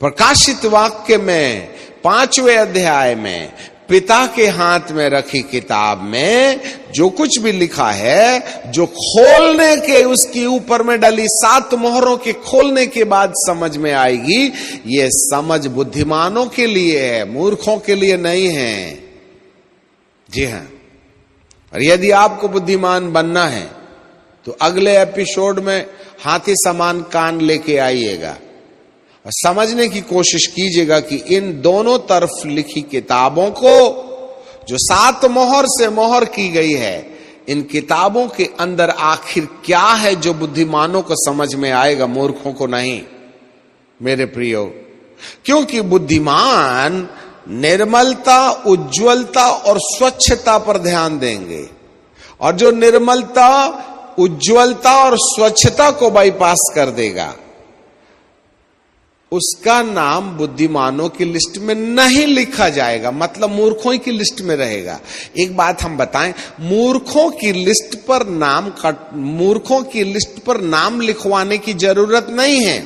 प्रकाशित वाक्य में 5वें अध्याय में पिता के हाथ में रखी किताब में जो कुछ भी लिखा है, जो खोलने के उसकी ऊपर में डली 7 मोहरों के खोलने के बाद समझ में आएगी, ये समझ बुद्धिमानों के लिए है, मूर्खों के लिए नहीं है। जी हां, और यदि आपको बुद्धिमान बनना है तो अगले एपिसोड में हाथी समान कान लेके आइएगा और समझने की कोशिश कीजिएगा कि इन दोनों तरफ लिखी किताबों को जो 7 मोहर से मोहर की गई है, इन किताबों के अंदर आखिर क्या है जो बुद्धिमानों को समझ में आएगा, मूर्खों को नहीं मेरे प्रियो। क्योंकि बुद्धिमान निर्मलता, उज्ज्वलता और स्वच्छता पर ध्यान देंगे, और जो निर्मलता, उज्ज्वलता और स्वच्छता को बाईपास कर देगा उसका नाम बुद्धिमानों की लिस्ट में नहीं लिखा जाएगा, मतलब मूर्खों की लिस्ट में रहेगा। एक बात हम बताएं, मूर्खों की लिस्ट पर नाम लिखवाने की जरूरत नहीं है।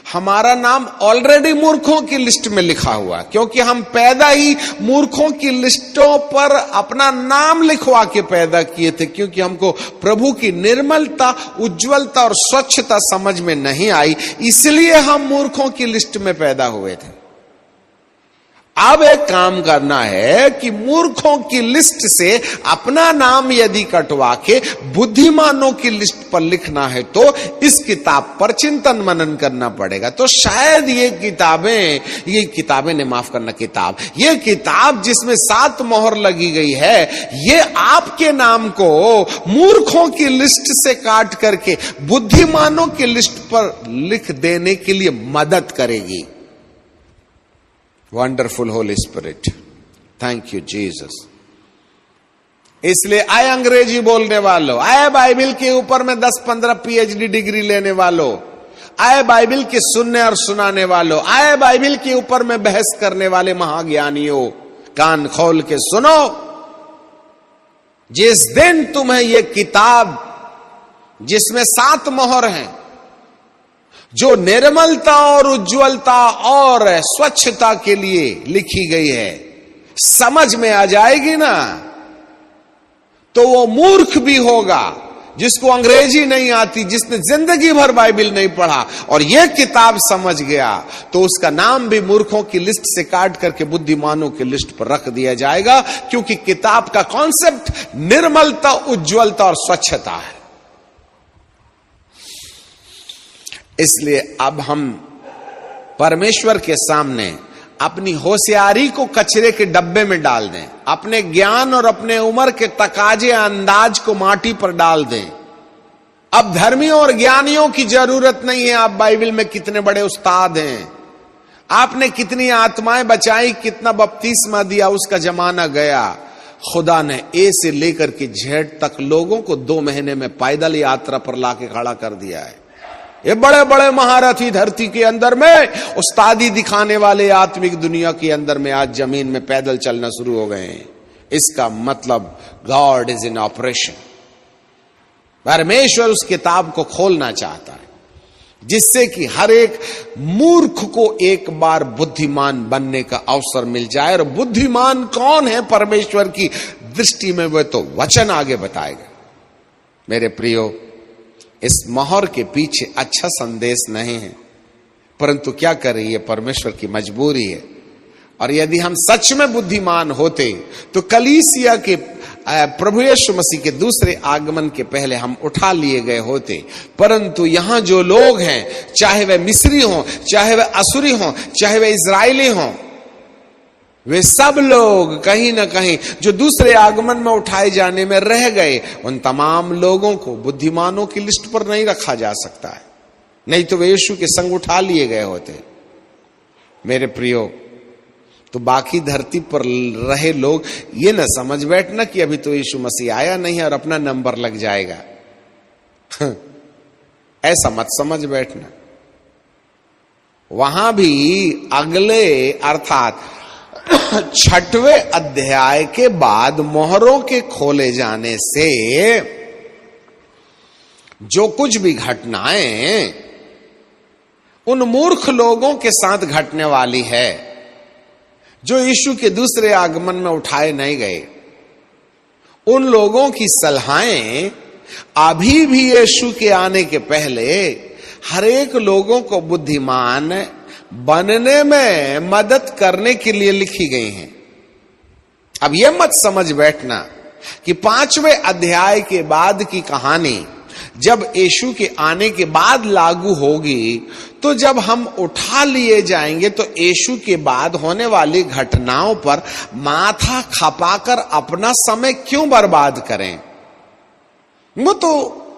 हमारा नाम ऑलरेडी मूर्खों की लिस्ट में लिखा हुआ, क्योंकि हम पैदा ही मूर्खों की लिस्टों पर अपना नाम लिखवा के पैदा किए थे, क्योंकि हमको प्रभु की निर्मलता, उज्ज्वलता और स्वच्छता समझ में नहीं आई, इसलिए हम मूर्खों की लिस्ट में पैदा हुए थे। अब एक काम करना है कि मूर्खों की लिस्ट से अपना नाम यदि कटवा के बुद्धिमानों की लिस्ट पर लिखना है तो इस किताब पर चिंतन मनन करना पड़ेगा। तो शायद ये किताब जिसमें 7 मोहर लगी गई है, ये आपके नाम को मूर्खों की लिस्ट से काट करके बुद्धिमानों की लिस्ट पर लिख देने के लिए मदद करेगी। Wonderful Holi spirit, thank you Jesus. इसलिए आए अंग्रेजी बोलने वालों, आए बाइबिल के ऊपर में 10-15 PhD डिग्री लेने वालों, आए बाइबिल के सुनने और सुनाने वालों, आए बाइबिल के ऊपर में बहस करने वाले महाज्ञानियों, कान खोल के सुनो। जिस दिन तुम्हें यह किताब जिसमें 7 मोहर हैं, जो निर्मलता और उज्ज्वलता और स्वच्छता के लिए लिखी गई है, समझ में आ जाएगी ना, तो वो मूर्ख भी होगा जिसको अंग्रेजी नहीं आती, जिसने जिंदगी भर बाइबिल नहीं पढ़ा और यह किताब समझ गया, तो उसका नाम भी मूर्खों की लिस्ट से काट करके बुद्धिमानों की लिस्ट पर रख दिया जाएगा, क्योंकि किताब का कॉन्सेप्ट निर्मलता, उज्ज्वलता और स्वच्छता है। इसलिए अब हम परमेश्वर के सामने अपनी होशियारी को कचरे के डब्बे में डाल दें, अपने ज्ञान और अपने उम्र के तकाजे अंदाज को माटी पर डाल दें। अब धर्मियों और ज्ञानियों की जरूरत नहीं है। आप बाइबल में कितने बड़े उस्ताद हैं, आपने कितनी आत्माएं बचाई, कितना बपतिस्मा दिया, उसका जमाना गया। खुदा ने ए से लेकर के जेड तक लोगों को 2 महीने में पैदल यात्रा पर लाके खड़ा कर दिया है। ये बड़े बड़े महारथी धरती के अंदर में उस्तादी दिखाने वाले आत्मिक दुनिया के अंदर में आज जमीन में पैदल चलना शुरू हो गए हैं। इसका मतलब गॉड इज इन ऑपरेशन। परमेश्वर उस किताब को खोलना चाहता है, जिससे कि हर एक मूर्ख को एक बार बुद्धिमान बनने का अवसर मिल जाए। और बुद्धिमान कौन है परमेश्वर की दृष्टि में, वह तो वचन आगे बताएगा। मेरे प्रियो, इस मोहर के पीछे अच्छा संदेश नहीं है, परंतु क्या करें, ये परमेश्वर की मजबूरी है। और यदि हम सच में बुद्धिमान होते तो कलीसिया के प्रभु यीशु मसीह के दूसरे आगमन के पहले हम उठा लिए गए होते। परंतु यहां जो लोग हैं, चाहे वह मिस्री हों, चाहे वह असुरी हों, चाहे वह इजरायली हों, वे सब लोग कहीं ना कहीं जो दूसरे आगमन में उठाए जाने में रह गए, उन तमाम लोगों को बुद्धिमानों की लिस्ट पर नहीं रखा जा सकता है, नहीं तो वे यीशु के संग उठा लिए गए होते। मेरे प्रियो, तो बाकी धरती पर रहे लोग ये न समझ बैठना कि अभी तो यीशु मसीह आया नहीं है और अपना नंबर लग जाएगा। ऐसा मत समझ बैठना। वहां भी अगले अर्थात 6वें अध्याय के बाद मोहरों के खोले जाने से जो कुछ भी घटनाएं उन मूर्ख लोगों के साथ घटने वाली है जो यीशु के दूसरे आगमन में उठाए नहीं गए। उन लोगों की सलाहें अभी भी यीशु के आने के पहले हर एक लोगों को बुद्धिमान बनने में मदद करने के लिए लिखी गई हैं। अब यह मत समझ बैठना कि 5वें अध्याय के बाद की कहानी जब यीशु के आने के बाद लागू होगी, तो जब हम उठा लिए जाएंगे तो यीशु के बाद होने वाली घटनाओं पर माथा खपाकर अपना समय क्यों बर्बाद करें। वो तो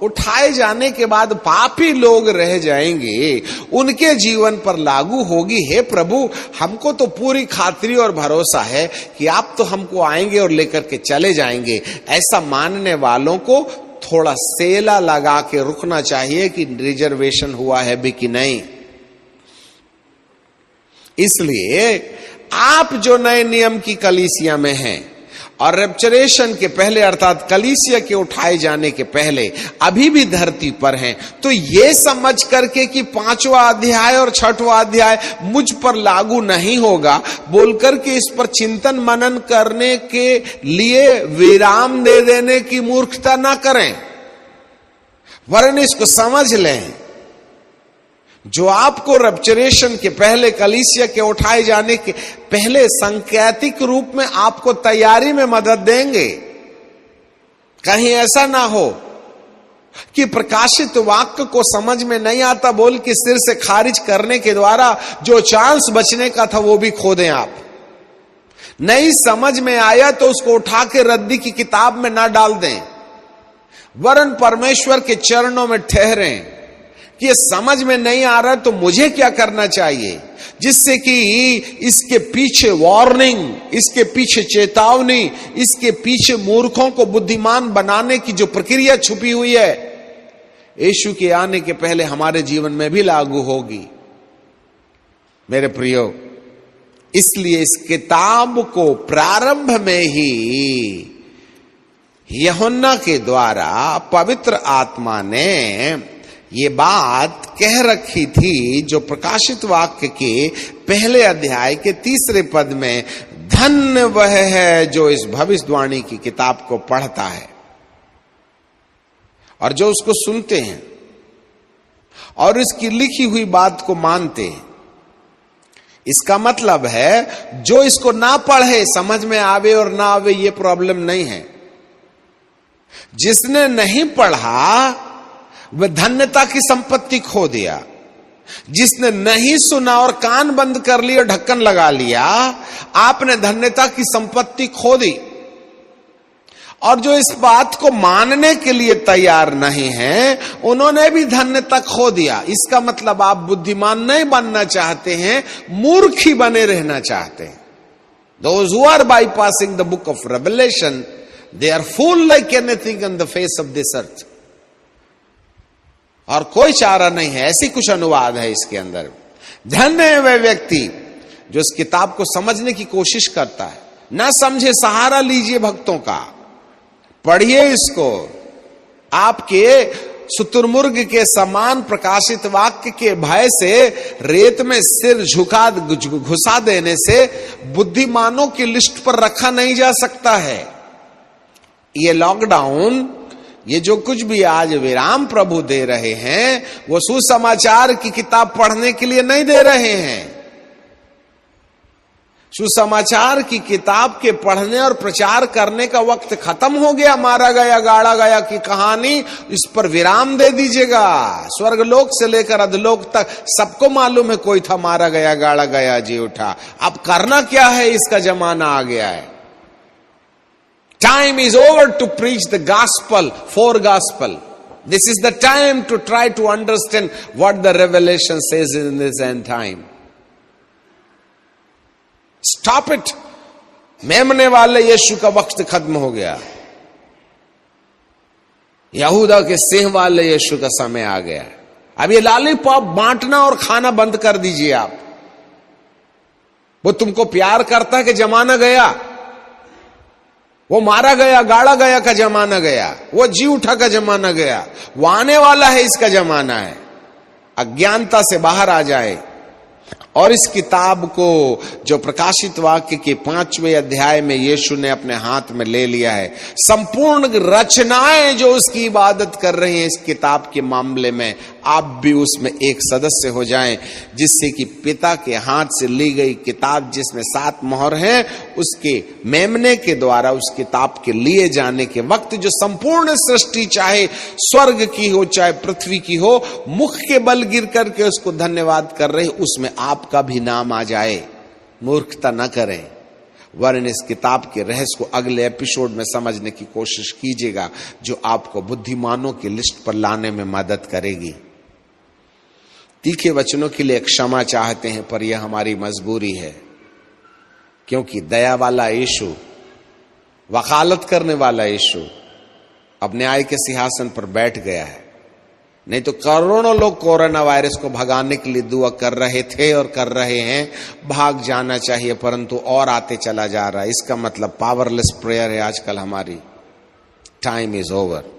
उठाए जाने के बाद पापी लोग रह जाएंगे, उनके जीवन पर लागू होगी। हे प्रभु, हमको तो पूरी खातिरी और भरोसा है कि आप तो हमको आएंगे और लेकर के चले जाएंगे। ऐसा मानने वालों को थोड़ा सेला लगा के रुकना चाहिए कि रिजर्वेशन हुआ है भी कि नहीं। इसलिए आप जो नए नियम की कलीसिया में हैं और रेप्चरेशन के पहले अर्थात कलीसिया के उठाए जाने के पहले अभी भी धरती पर हैं, तो ये समझ करके कि 5वां अध्याय और 6वां अध्याय मुझ पर लागू नहीं होगा बोलकर के इस पर चिंतन मनन करने के लिए विराम दे देने की मूर्खता ना करें, वरन इसको समझ लें। जो आपको रेप्चरेशन के पहले कलीसिया के उठाए जाने के पहले सांकेतिक रूप में आपको तैयारी में मदद देंगे। कहीं ऐसा ना हो कि प्रकाशित वाक्य को समझ में नहीं आता बोल के सिर से खारिज करने के द्वारा जो चांस बचने का था वो भी खो दें। आप नहीं समझ में आया तो उसको उठा के रद्दी की किताब में ना डाल दें, वरन परमेश्वर के चरणों में ठहरें कि ये समझ में नहीं आ रहा तो मुझे क्या करना चाहिए, जिससे कि इसके पीछे वार्निंग, इसके पीछे चेतावनी, इसके पीछे मूर्खों को बुद्धिमान बनाने की जो प्रक्रिया छुपी हुई है, यीशु के आने के पहले हमारे जीवन में भी लागू होगी। मेरे प्रियो, इसलिए इस किताब को प्रारंभ में ही यूहन्ना के द्वारा पवित्र आत्मा ने ये बात कह रखी थी, जो प्रकाशित वाक्य के पहले अध्याय के 3 पद में, धन्य वह है जो इस भविष्यवाणी की किताब को पढ़ता है और जो उसको सुनते हैं और इसकी लिखी हुई बात को मानते हैं। इसका मतलब है जो इसको ना पढ़े, समझ में आवे और ना आवे ये प्रॉब्लम नहीं है। जिसने नहीं पढ़ा वह धन्यता की संपत्ति खो दिया। जिसने नहीं सुना और कान बंद कर लिया, ढक्कन लगा लिया, आपने धन्यता की संपत्ति खो दी। और जो इस बात को मानने के लिए तैयार नहीं है, उन्होंने भी धन्यता खो दिया। इसका मतलब आप बुद्धिमान नहीं बनना चाहते हैं, मूर्ख ही बने रहना चाहते हैं। Those who are bypassing the book of Revelation, they are fool like anything on the face of this earth. और कोई चारा नहीं है, ऐसी कुछ अनुवाद है इसके अंदर। धन्य है वह व्यक्ति जो इस किताब को समझने की कोशिश करता है। ना समझे, सहारा लीजिए भक्तों का, पढ़िए इसको। आपके शुतुरमुर्ग के समान प्रकाशित वाक्य के भय से रेत में सिर झुका घुसा देने से बुद्धिमानों की लिस्ट पर रखा नहीं जा सकता है। ये लॉकडाउन, ये जो कुछ भी आज विराम प्रभु दे रहे हैं, वो सुसमाचार की किताब पढ़ने के लिए नहीं दे रहे हैं। सुसमाचार की किताब के पढ़ने और प्रचार करने का वक्त खत्म हो गया। मारा गया, गाड़ा गया की कहानी, इस पर विराम दे दीजिएगा। स्वर्गलोक से लेकर अधलोक तक सबको मालूम है कोई था मारा गया, गाड़ा गया, जी उठा। अब करना क्या है, इसका जमाना आ गया है। Time is over to preach the gospel for gospel. This is the time to try to understand what the revelation says in this end time. Stop it. मेमने वाले यीशु का वक्त खत्म हो गया। यहूदा के सिंह वाले यीशु का समय आ गया। अब ये लॉलीपॉप बांटना और खाना बंद कर दीजिए आप। वो तुमको प्यार करता है कि जमाना गया। वो मारा गया, गाड़ा गया का जमाना गया, वो जी उठा का जमाना गया। वो आने वाला है, इसका जमाना है। अज्ञानता से बाहर आ जाए और इस किताब को जो प्रकाशित वाक्य के 5वें अध्याय में यीशु ने अपने हाथ में ले लिया है, संपूर्ण रचनाएं जो उसकी इबादत कर रही हैं, इस किताब के मामले में आप भी उसमें एक सदस्य हो जाएं, जिससे कि पिता के हाथ से ली गई किताब जिसमें 7 मोहर हैं, उसके मेमने के द्वारा उस किताब के लिए जाने के वक्त जो संपूर्ण सृष्टि, चाहे स्वर्ग की हो चाहे पृथ्वी की हो, मुख के बल गिर करके उसको धन्यवाद कर रहे, उसमें आपका भी नाम आ जाए। मूर्खता न करें, वरन इस किताब के रहस्य को अगले एपिसोड में समझने की कोशिश कीजिएगा, जो आपको बुद्धिमानों की लिस्ट पर लाने में मदद करेगी। तीखे वचनों के लिए क्षमा चाहते हैं, पर यह हमारी मजबूरी है, क्योंकि दया वाला यीशु, वकालत करने वाला यीशु अब न्याय के सिंहासन पर बैठ गया है। नहीं तो करोड़ों लोग कोरोना वायरस को भगाने के लिए दुआ कर रहे थे और कर रहे हैं। भाग जाना चाहिए, परंतु और आते चला जा रहा है। इसका मतलब पावरलेस प्रेयर है आजकल हमारी। Time is over.